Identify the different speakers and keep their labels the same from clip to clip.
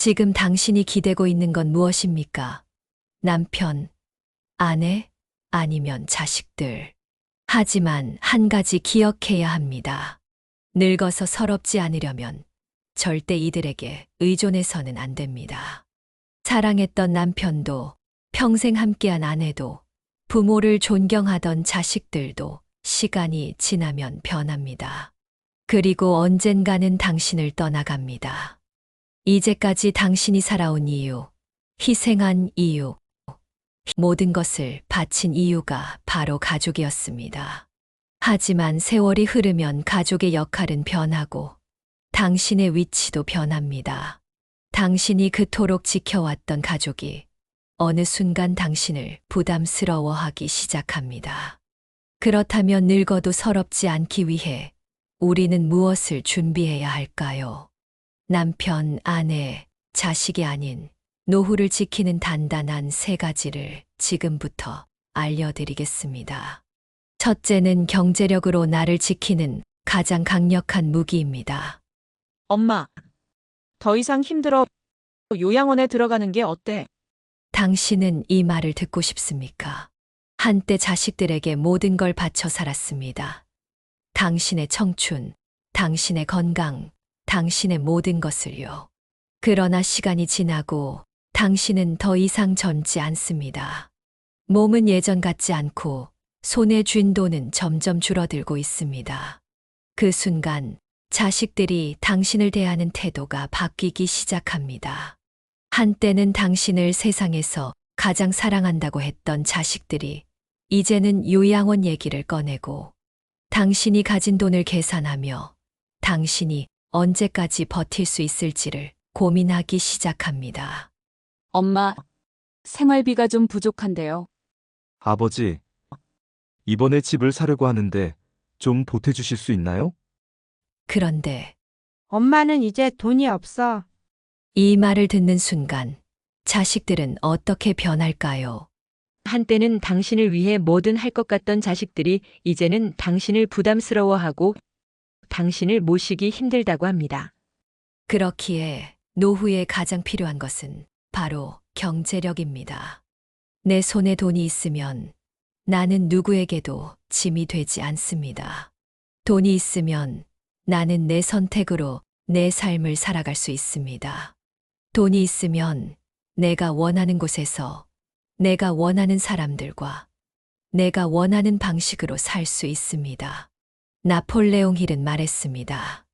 Speaker 1: 지금 당신이 기대고 있는 건 무엇입니까? 남편, 아내, 아니면 자식들. 하지만 한 가지 기억해야 합니다. 늙어서 서럽지 않으려면 절대 이들에게 의존해서는 안 됩니다. 사랑했던 남편도, 평생 함께한 아내도, 부모를 존경하던 자식들도 시간이 지나면 변합니다. 그리고 언젠가는 당신을 떠나갑니다. 이제까지 당신이 살아온 이유, 희생한 이유, 모든 것을 바친 이유가 바로 가족이었습니다. 하지만 세월이 흐르면 가족의 역할은 변하고 당신의 위치도 변합니다. 당신이 그토록 지켜왔던 가족이 어느 순간 당신을 부담스러워하기 시작합니다. 그렇다면 늙어도 서럽지 않기 위해 우리는 무엇을 준비해야 할까요? 남편, 아내, 자식이 아닌 노후를 지키는 단단한 세 가지를 지금부터 알려드리겠습니다. 첫째는 경제력으로 나를 지키는 가장 강력한 무기입니다.
Speaker 2: 엄마, 더 이상 힘들어. 요양원에 들어가는 게 어때?
Speaker 1: 당신은 이 말을 듣고 싶습니까? 한때 자식들에게 모든 걸 바쳐 살았습니다. 당신의 청춘, 당신의 건강, 당신의 모든 것을요. 그러나 시간이 지나고 당신은 더 이상 젊지 않습니다. 몸은 예전 같지 않고 손에 쥔 돈은 점점 줄어들고 있습니다. 그 순간 자식들이 당신을 대하는 태도가 바뀌기 시작합니다. 한때는 당신을 세상에서 가장 사랑한다고 했던 자식들이 이제는 요양원 얘기를 꺼내고 당신이 가진 돈을 계산하며 당신이 언제까지 버틸 수 있을지를 고민하기 시작합니다.
Speaker 3: 엄마, 생활비가 좀 부족한데요.
Speaker 4: 아버지, 이번에 집을 사려고 하는데 좀 보태주실 수 있나요?
Speaker 1: 그런데
Speaker 5: 엄마는 이제 돈이 없어.
Speaker 1: 이 말을 듣는 순간 자식들은 어떻게 변할까요?
Speaker 2: 한때는 당신을 위해 뭐든 할 것 같던 자식들이 이제는 당신을 부담스러워하고 당신을 모시기 힘들다고 합니다.
Speaker 1: 그렇기에 노후에 가장 필요한 것은 바로 경제력입니다. 내 손에 돈이 있으면 나는 누구에게도 짐이 되지 않습니다. 돈이 있으면 나는 내 선택으로 내 삶을 살아갈 수 있습니다. 돈이 있으면 내가 원하는 곳에서 내가 원하는 사람들과 내가 원하는 방식으로 살 수 있습니다. 나폴레옹 힐은 말했습니다.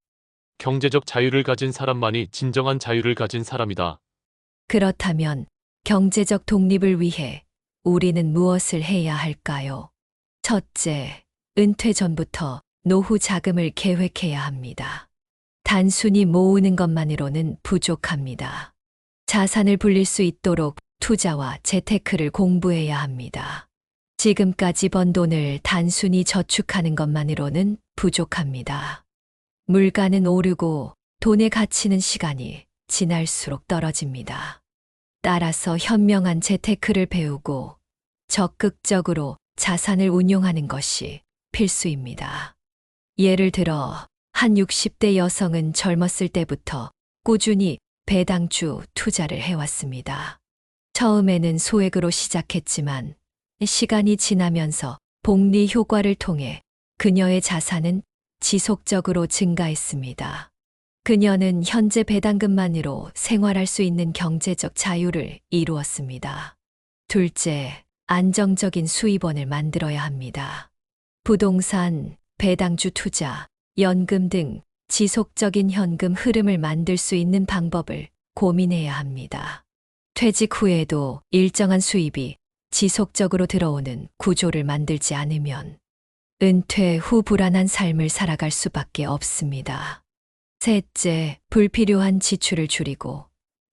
Speaker 6: 경제적 자유를 가진 사람만이 진정한 자유를 가진 사람이다.
Speaker 1: 그렇다면 경제적 독립을 위해 우리는 무엇을 해야 할까요? 첫째, 은퇴 전부터 노후 자금을 계획해야 합니다. 단순히 모으는 것만으로는 부족합니다. 자산을 불릴 수 있도록 투자와 재테크를 공부해야 합니다. 지금까지 번 돈을 단순히 저축하는 것만으로는 부족합니다. 물가는 오르고 돈의 가치는 시간이 지날수록 떨어집니다. 따라서 현명한 재테크를 배우고 적극적으로 자산을 운용하는 것이 필수입니다. 예를 들어 한 60대 여성은 젊었을 때부터 꾸준히 배당주 투자를 해왔습니다. 처음에는 소액으로 시작했지만 시간이 지나면서 복리 효과를 통해 그녀의 자산은 지속적으로 증가했습니다. 그녀는 현재 배당금만으로 생활할 수 있는 경제적 자유를 이루었습니다. 둘째, 안정적인 수입원을 만들어야 합니다. 부동산, 배당주 투자, 연금 등 지속적인 현금 흐름을 만들 수 있는 방법을 고민해야 합니다. 퇴직 후에도 일정한 수입이 지속적으로 들어오는 구조를 만들지 않으면 은퇴 후 불안한 삶을 살아갈 수밖에 없습니다. 셋째, 불필요한 지출을 줄이고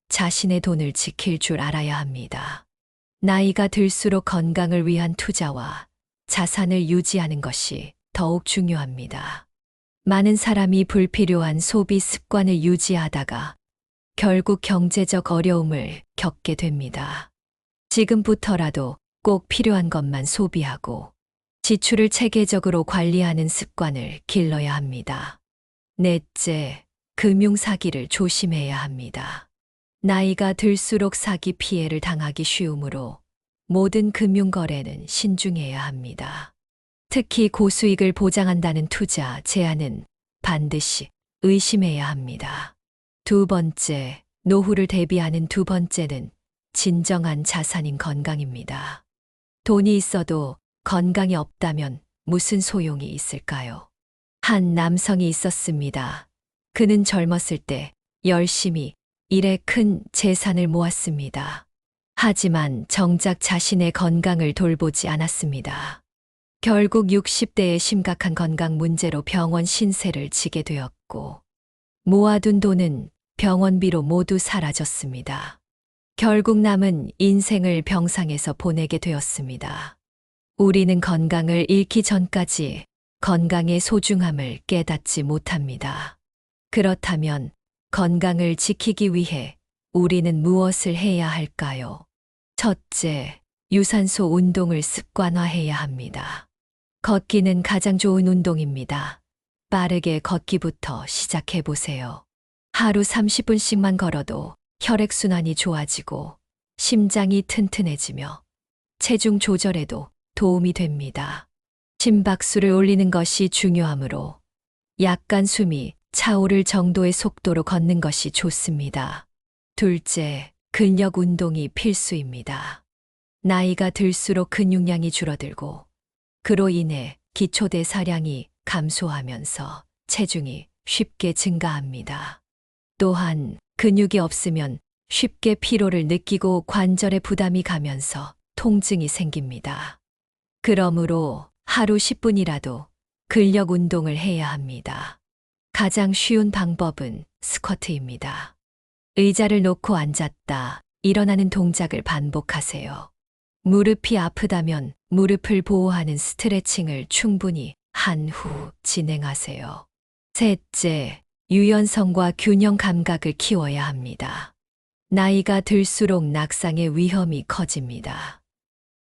Speaker 1: 자신의 돈을 지킬 줄 알아야 합니다. 나이가 들수록 건강을 위한 투자와 자산을 유지하는 것이 더욱 중요합니다. 많은 사람이 불필요한 소비 습관을 유지하다가 결국 경제적 어려움을 겪게 됩니다. 지금부터라도 꼭 필요한 것만 소비하고 지출을 체계적으로 관리하는 습관을 길러야 합니다. 넷째, 금융 사기를 조심해야 합니다. 나이가 들수록 사기 피해를 당하기 쉬우므로 모든 금융거래는 신중해야 합니다. 특히 고수익을 보장한다는 투자 제안은 반드시 의심해야 합니다. 두 번째, 노후를 대비하는 두 번째는 진정한 자산인 건강입니다. 돈이 있어도 건강이 없다면 무슨 소용이 있을까요? 한 남성이 있었습니다. 그는 젊었을 때 열심히 일해 큰 재산을 모았습니다. 하지만 정작 자신의 건강을 돌보지 않았습니다. 결국 60대에 심각한 건강 문제로 병원 신세를 지게 되었고, 모아둔 돈은 병원비로 모두 사라졌습니다. 결국 남은 인생을 병상에서 보내게 되었습니다. 우리는 건강을 잃기 전까지 건강의 소중함을 깨닫지 못합니다. 그렇다면 건강을 지키기 위해 우리는 무엇을 해야 할까요? 첫째, 유산소 운동을 습관화해야 합니다. 걷기는 가장 좋은 운동입니다. 빠르게 걷기부터 시작해 보세요. 하루 30분씩만 걸어도 혈액순환이 좋아지고 심장이 튼튼해지며 체중 조절에도 도움이 됩니다. 심박수를 올리는 것이 중요하므로 약간 숨이 차오를 정도의 속도로 걷는 것이 좋습니다. 둘째, 근력 운동이 필수입니다. 나이가 들수록 근육량이 줄어들고 그로 인해 기초대사량이 감소하면서 체중이 쉽게 증가합니다. 또한 근육이 없으면 쉽게 피로를 느끼고 관절에 부담이 가면서 통증이 생깁니다. 그러므로 하루 10분이라도 근력 운동을 해야 합니다. 가장 쉬운 방법은 스쿼트입니다. 의자를 놓고 앉았다 일어나는 동작을 반복하세요. 무릎이 아프다면 무릎을 보호하는 스트레칭을 충분히 한 후 진행하세요. 셋째, 유연성과 균형 감각을 키워야 합니다. 나이가 들수록 낙상의 위험이 커집니다.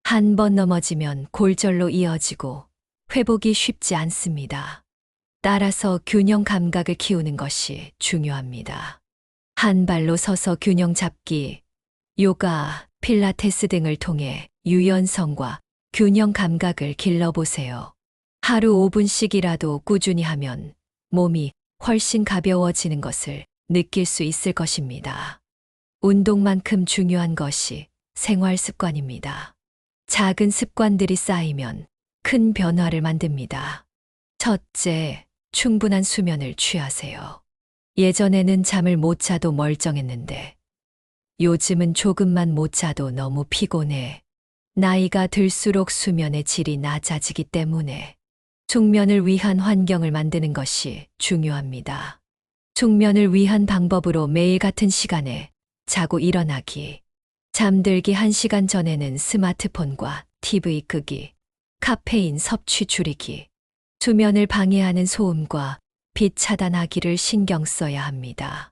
Speaker 1: 한 번 넘어지면 골절로 이어지고 회복이 쉽지 않습니다. 따라서 균형 감각을 키우는 것이 중요합니다. 한 발로 서서 균형 잡기, 요가, 필라테스 등을 통해 유연성과 균형 감각을 길러보세요. 하루 5분씩이라도 꾸준히 하면 몸이 훨씬 가벼워지는 것을 느낄 수 있을 것입니다. 운동만큼 중요한 것이 생활 습관입니다. 작은 습관들이 쌓이면 큰 변화를 만듭니다. 첫째, 충분한 수면을 취하세요. 예전에는 잠을 못 자도 멀쩡했는데 요즘은 조금만 못 자도 너무 피곤해. 나이가 들수록 수면의 질이 낮아지기 때문에 숙면을 위한 환경을 만드는 것이 중요합니다. 숙면을 위한 방법으로 매일 같은 시간에 자고 일어나기, 잠들기 1시간 전에는 스마트폰과 TV 끄기, 카페인 섭취 줄이기, 수면을 방해하는 소음과 빛 차단하기를 신경 써야 합니다.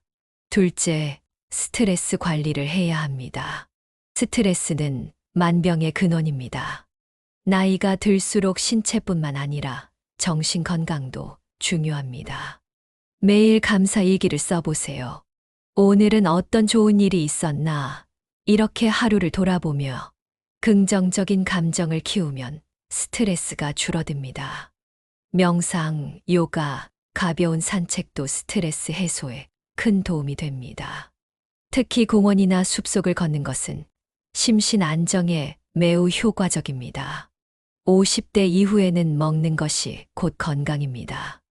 Speaker 1: 둘째, 스트레스 관리를 해야 합니다. 스트레스는 만병의 근원입니다. 나이가 들수록 신체뿐만 아니라 정신 건강도 중요합니다. 매일 감사 일기를 써보세요. 오늘은 어떤 좋은 일이 있었나? 이렇게 하루를 돌아보며 긍정적인 감정을 키우면 스트레스가 줄어듭니다. 명상, 요가, 가벼운 산책도 스트레스 해소에 큰 도움이 됩니다. 특히 공원이나 숲속을 걷는 것은 심신 안정에 매우 효과적입니다. 50대 이후에는 먹는 것이 곧 건강입니다.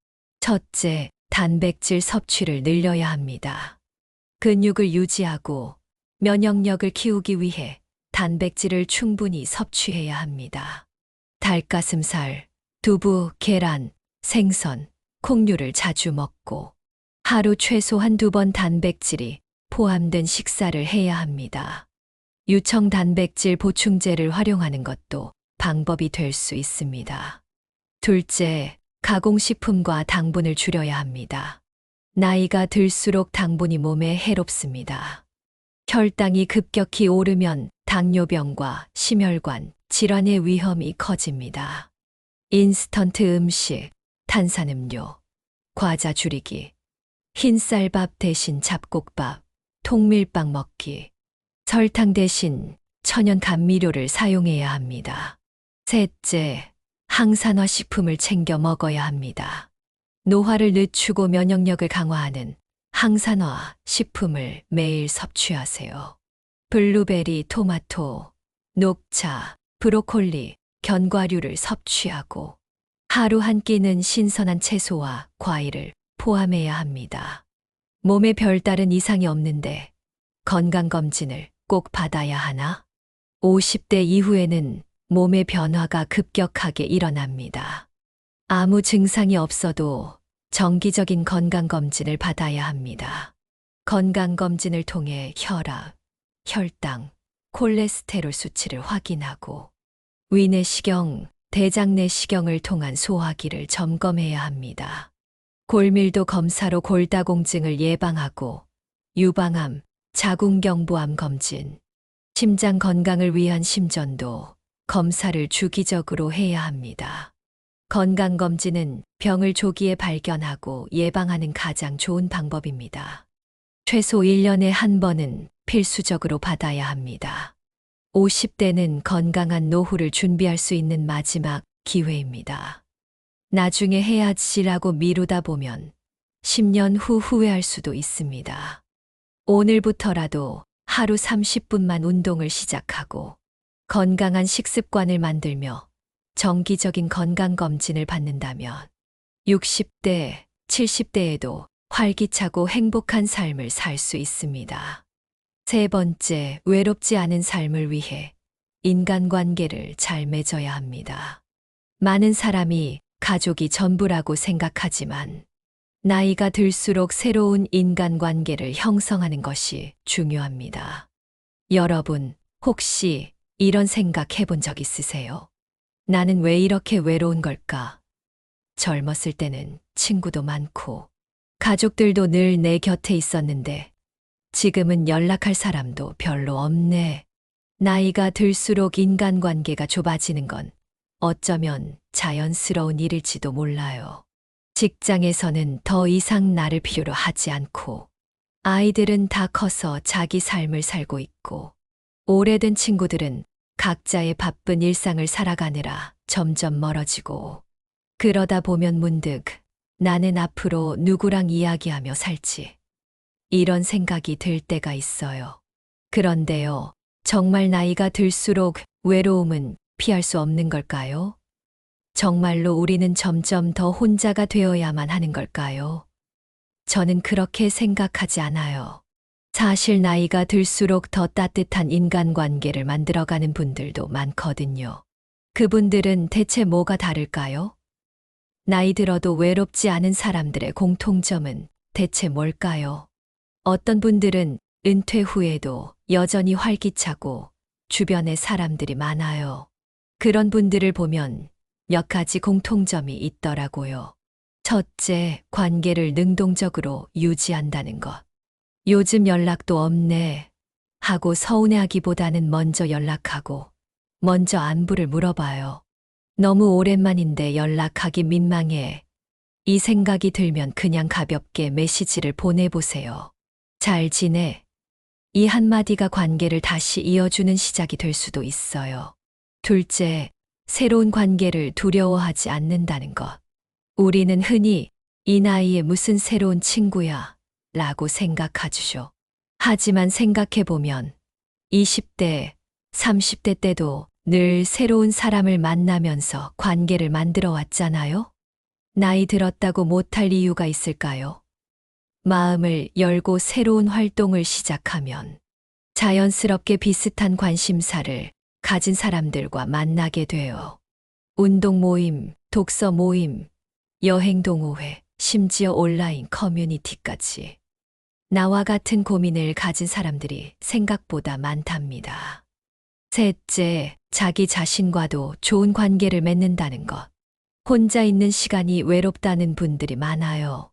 Speaker 1: 첫째, 단백질 섭취를 늘려야 합니다. 근육을 유지하고 면역력을 키우기 위해 단백질을 충분히 섭취해야 합니다. 닭가슴살, 두부, 계란, 생선, 콩류를 자주 먹고 하루 최소 한두 번 단백질이 포함된 식사를 해야 합니다. 유청 단백질 보충제를 활용하는 것도 방법이 될 수 있습니다. 둘째, 가공식품과 당분을 줄여야 합니다. 나이가 들수록 당분이 몸에 해롭습니다. 혈당이 급격히 오르면 당뇨병과 심혈관 질환의 위험이 커집니다. 인스턴트 음식, 탄산음료, 과자 줄이기, 흰쌀밥 대신 잡곡밥, 통밀빵 먹기. 설탕 대신 천연 감미료를 사용해야 합니다. 셋째, 항산화 식품을 챙겨 먹어야 합니다. 노화를 늦추고 면역력을 강화하는 항산화 식품을 매일 섭취하세요. 블루베리, 토마토, 녹차, 브로콜리, 견과류를 섭취하고 하루 한 끼는 신선한 채소와 과일을 포함해야 합니다. 몸에 별다른 이상이 없는데 건강검진을 꼭 받아야 하나? 50대 이후에는 몸의 변화가 급격하게 일어납니다. 아무 증상이 없어도 정기적인 건강검진을 받아야 합니다. 건강검진을 통해 혈압, 혈당, 콜레스테롤 수치를 확인하고 위내시경, 대장내시경을 통한 소화기를 점검해야 합니다. 골밀도 검사로 골다공증을 예방하고 유방암, 자궁경부암 검진, 심장 건강을 위한 심전도 검사를 주기적으로 해야 합니다. 건강검진은 병을 조기에 발견하고 예방하는 가장 좋은 방법입니다. 최소 1년에 한 번은 필수적으로 받아야 합니다. 50대는 건강한 노후를 준비할 수 있는 마지막 기회입니다. 나중에 해야지라고 미루다 보면 10년 후 후회할 수도 있습니다. 오늘부터라도 하루 30분만 운동을 시작하고 건강한 식습관을 만들며 정기적인 건강검진을 받는다면 60대, 70대에도 활기차고 행복한 삶을 살 수 있습니다. 세 번째, 외롭지 않은 삶을 위해 인간관계를 잘 맺어야 합니다. 많은 사람이 가족이 전부라고 생각하지만 나이가 들수록 새로운 인간관계를 형성하는 것이 중요합니다. 여러분, 혹시 이런 생각 해본 적 있으세요? 나는 왜 이렇게 외로운 걸까? 젊었을 때는 친구도 많고 가족들도 늘 내 곁에 있었는데 지금은 연락할 사람도 별로 없네. 나이가 들수록 인간관계가 좁아지는 건 어쩌면 자연스러운 일일지도 몰라요. 직장에서는 더 이상 나를 필요로 하지 않고 아이들은 다 커서 자기 삶을 살고 있고 오래된 친구들은 각자의 바쁜 일상을 살아가느라 점점 멀어지고 그러다 보면 문득 나는 앞으로 누구랑 이야기하며 살지 이런 생각이 들 때가 있어요. 그런데요, 정말 나이가 들수록 외로움은 피할 수 없는 걸까요? 정말로 우리는 점점 더 혼자가 되어야만 하는 걸까요? 저는 그렇게 생각하지 않아요. 사실 나이가 들수록 더 따뜻한 인간관계를 만들어가는 분들도 많거든요. 그분들은 대체 뭐가 다를까요? 나이 들어도 외롭지 않은 사람들의 공통점은 대체 뭘까요? 어떤 분들은 은퇴 후에도 여전히 활기차고 주변에 사람들이 많아요. 그런 분들을 보면 몇 가지 공통점이 있더라고요. 첫째, 관계를 능동적으로 유지한다는 것. 요즘 연락도 없네 하고 서운해하기보다는 먼저 연락하고 먼저 안부를 물어봐요. 너무 오랜만인데 연락하기 민망해. 이 생각이 들면 그냥 가볍게 메시지를 보내보세요. 잘 지내? 이 한마디가 관계를 다시 이어주는 시작이 될 수도 있어요. 둘째, 새로운 관계를 두려워하지 않는다는 것. 우리는 흔히 이 나이에 무슨 새로운 친구야 라고 생각하죠. 하지만 생각해보면 20대, 30대 때도 늘 새로운 사람을 만나면서 관계를 만들어 왔잖아요? 나이 들었다고 못할 이유가 있을까요? 마음을 열고 새로운 활동을 시작하면 자연스럽게 비슷한 관심사를 가진 사람들과 만나게 돼요. 운동 모임, 독서 모임, 여행 동호회, 심지어 온라인 커뮤니티까지. 나와 같은 고민을 가진 사람들이 생각보다 많답니다. 셋째, 자기 자신과도 좋은 관계를 맺는다는 것. 혼자 있는 시간이 외롭다는 분들이 많아요.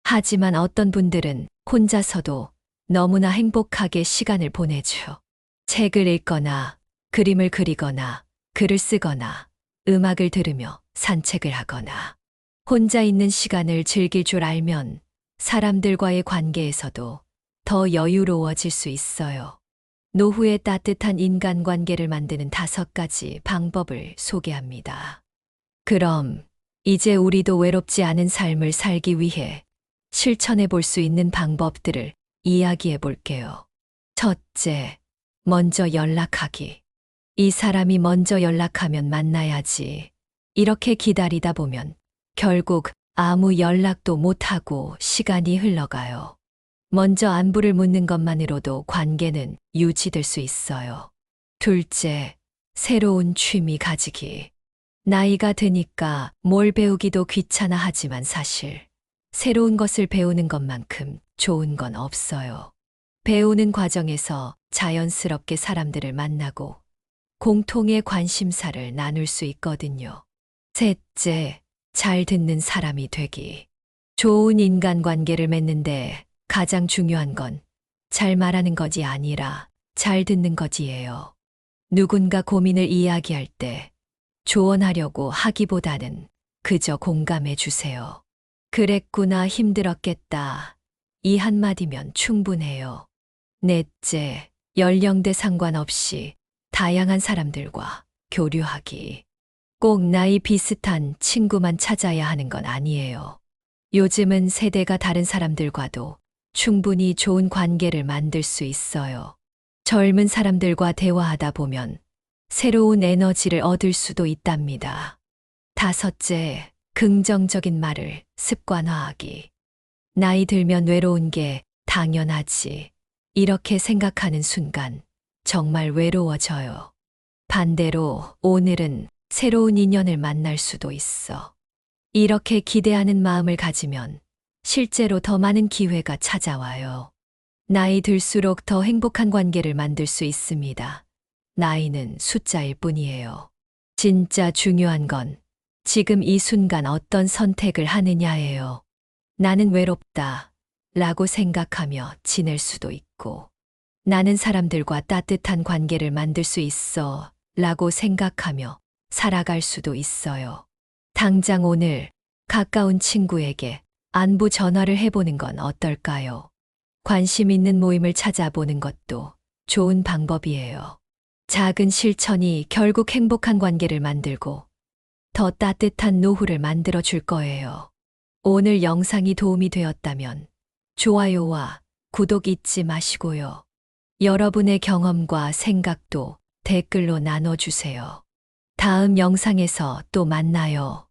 Speaker 1: 하지만 어떤 분들은 혼자서도 너무나 행복하게 시간을 보내죠. 책을 읽거나 그림을 그리거나 글을 쓰거나 음악을 들으며 산책을 하거나 혼자 있는 시간을 즐길 줄 알면 사람들과의 관계에서도 더 더 여유로워질 수 있어요. 노후의 따뜻한 인간관계를 만드는 5가지 방법을 소개합니다. 그럼 이제 우리도 외롭지 않은 삶을 살기 위해 실천해 볼 수 있는 방법들을 이야기해 볼게요. 첫째, 먼저 연락하기. 이 사람이 먼저 연락하면 만나야지. 이렇게 기다리다 보면 결국 아무 연락도 못하고 시간이 흘러가요. 먼저 안부를 묻는 것만으로도 관계는 유지될 수 있어요. 둘째, 새로운 취미 가지기. 나이가 드니까 뭘 배우기도 귀찮아 하지만 사실 새로운 것을 배우는 것만큼 좋은 건 없어요. 배우는 과정에서 자연스럽게 사람들을 만나고 공통의 관심사를 나눌 수 있거든요. 셋째, 잘 듣는 사람이 되기. 좋은 인간관계를 맺는데 가장 중요한 건 잘 말하는 것이 아니라 잘 듣는 것이에요. 누군가 고민을 이야기할 때 조언하려고 하기보다는 그저 공감해 주세요. 그랬구나, 힘들었겠다. 이 한마디면 충분해요. 넷째, 연령대 상관없이 다양한 사람들과 교류하기. 꼭 나이 비슷한 친구만 찾아야 하는 건 아니에요. 요즘은 세대가 다른 사람들과도 충분히 좋은 관계를 만들 수 있어요. 젊은 사람들과 대화하다 보면 새로운 에너지를 얻을 수도 있답니다. 다섯째, 긍정적인 말을 습관화하기. 나이 들면 외로운 게 당연하지. 이렇게 생각하는 순간 정말 외로워져요. 반대로 오늘은 새로운 인연을 만날 수도 있어. 이렇게 기대하는 마음을 가지면 실제로 더 많은 기회가 찾아와요. 나이 들수록 더 행복한 관계를 만들 수 있습니다. 나이는 숫자일 뿐이에요. 진짜 중요한 건 지금 이 순간 어떤 선택을 하느냐예요. 나는 외롭다 라고 생각하며 지낼 수도 있고, 나는 사람들과 따뜻한 관계를 만들 수 있어 라고 생각하며 살아갈 수도 있어요. 당장 오늘 가까운 친구에게 안부 전화를 해보는 건 어떨까요? 관심 있는 모임을 찾아보는 것도 좋은 방법이에요. 작은 실천이 결국 행복한 관계를 만들고 더 따뜻한 노후를 만들어 줄 거예요. 오늘 영상이 도움이 되었다면 좋아요와 구독 잊지 마시고요. 여러분의 경험과 생각도 댓글로 나눠주세요. 다음 영상에서 또 만나요.